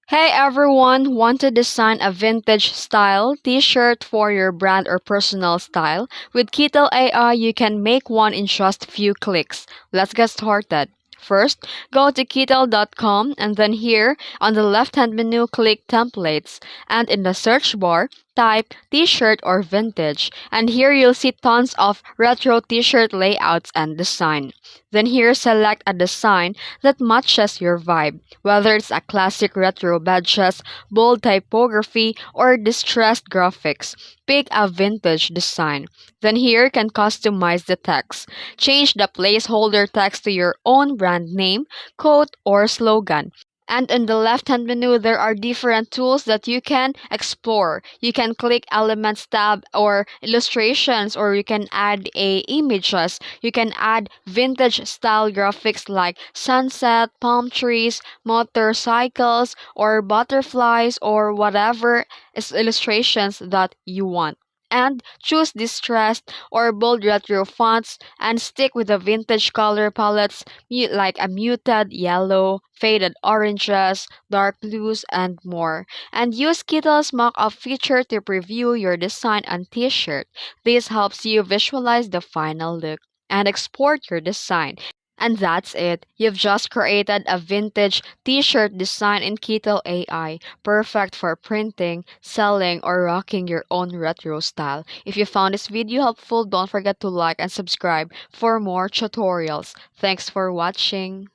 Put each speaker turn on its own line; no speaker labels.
Hey everyone, want to design a vintage style t-shirt for your brand or personal style? With Kittl AI, you can make one in just few clicks. Let's get started. First, go to kittl.com and then here on the left-hand menu, click templates and in the search bar, type t-shirt or vintage. And here you'll see tons of retro t-shirt layouts and design. Then here select a design that matches your vibe. Whether it's a classic retro badges, bold typography, or distressed graphics, pick a vintage design. Then here you can customize the text. Change the placeholder text to your own brand name, quote, or slogan. And in the left-hand menu, there are different tools that you can explore. You can click Elements tab or illustrations, or you can add images. You can add vintage style graphics like sunset, palm trees, motorcycles, or butterflies, or whatever illustrations that you want. And choose distressed or bold retro fonts and stick with the vintage color palettes like a muted yellow, faded oranges, dark blues, and more. And use Kittl's mock-up feature to preview your design on t-shirt. This helps you visualize the final look and export your design. And that's it. You've just created a vintage t-shirt design in Kittl AI, perfect for printing, selling, or rocking your own retro style. If you found this video helpful, don't forget to like and subscribe for more tutorials. Thanks for watching.